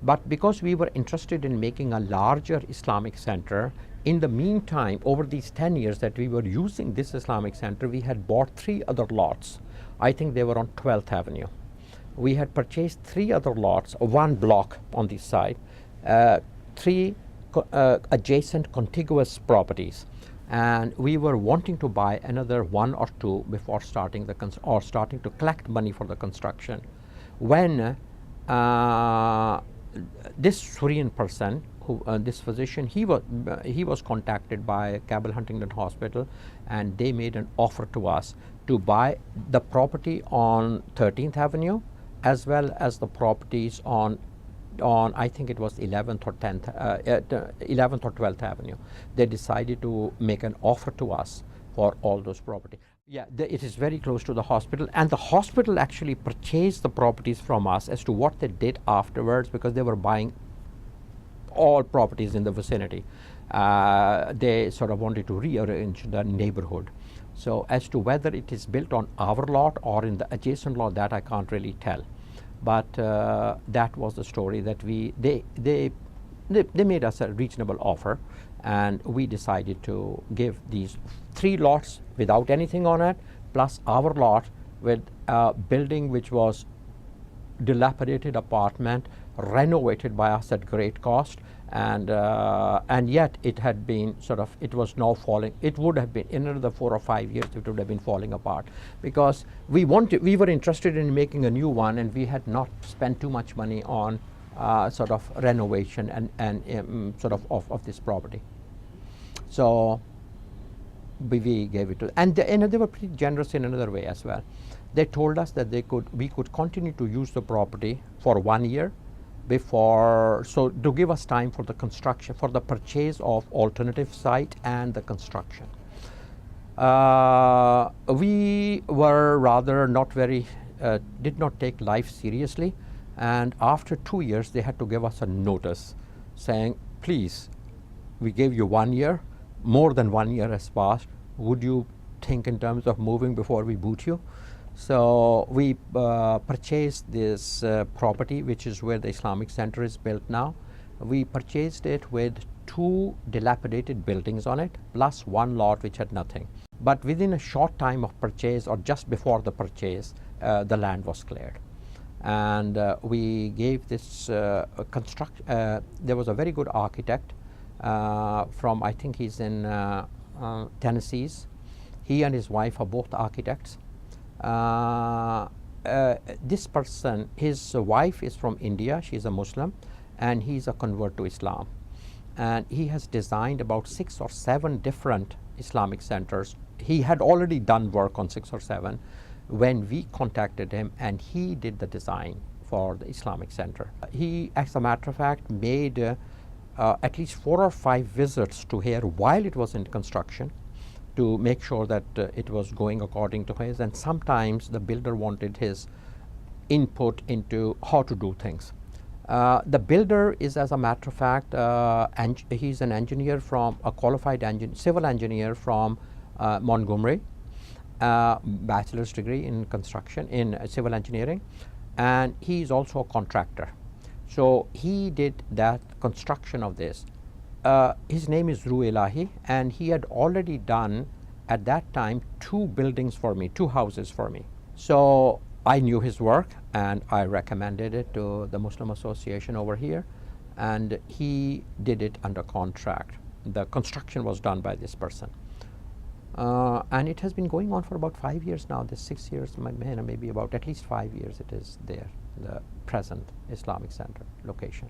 But because we were interested in making a larger Islamic center, in the meantime, over these 10 years that we were using this Islamic center, we had bought 3 other lots. I think they were on 12th Avenue. We had purchased 3 other lots, 1 block on this side, 3 adjacent contiguous properties. And we were wanting to buy another 1 or 2 before starting starting to collect money for the construction. When this Syrian person, this physician, he was contacted by Cabell Huntington Hospital, and they made an offer to us to buy the property on 13th Avenue as well as the properties on I think it was 11th or 12th Avenue. They decided to make an offer to us for all those property. Yeah, it is very close to the hospital, and the hospital actually purchased the properties from us. As to what they did afterwards, because they were buying all properties in the vicinity, they sort of wanted to rearrange the neighborhood. So as to whether it is built on our lot or in the adjacent lot, that I can't really tell. But that was the story that they made us a reasonable offer, and we decided to give these 3 lots without anything on it, plus our lot with a building which was dilapidated apartment, renovated by us at great cost, and yet it had been it was now falling. It would have been in another 4 or 5 years, it would have been falling apart, because we were interested in making a new one, and we had not spent too much money on renovation and of this property. So we gave it to, and they were pretty generous in another way as well. They told us that we could continue to use the property for 1 year to give us time for the construction, for the purchase of alternative site and the construction. We were rather did not take life seriously, and after 2 years they had to give us a notice saying, please, we gave you 1 year, more than 1 year has passed, would you think in terms of moving before we boot you? So we purchased this property, which is where the Islamic Center is built now. We purchased it with 2 dilapidated buildings on it, plus 1 lot which had nothing. But within a short time of purchase, or just before the purchase, the land was cleared. And we gave this there was a very good architect from, I think he's in Tennessee. He and his wife are both architects. This person, his wife is from India, she's a Muslim, and he's a convert to Islam. And he has designed about 6 or 7 different Islamic centers. He had already done work on 6 or 7 when we contacted him, and he did the design for the Islamic Center. He, as a matter of fact, made at least 4 or 5 visits to here while it was in construction, to make sure that it was going according to his, and sometimes the builder wanted his input into how to do things. The builder is, as a matter of fact, he's an engineer from a qualified civil engineer from Montgomery, bachelor's degree in construction, in civil engineering, and he's also a contractor. So he did that construction of this. His name is Ru Elahi, and he had already done at that time 2 buildings for me, 2 houses for me. So I knew his work, and I recommended it to the Muslim Association over here, and he did it under contract. The construction was done by this person. And it has been going on for about 5 years now. This 6 years, maybe about at least 5 years it is there, the present Islamic Center location.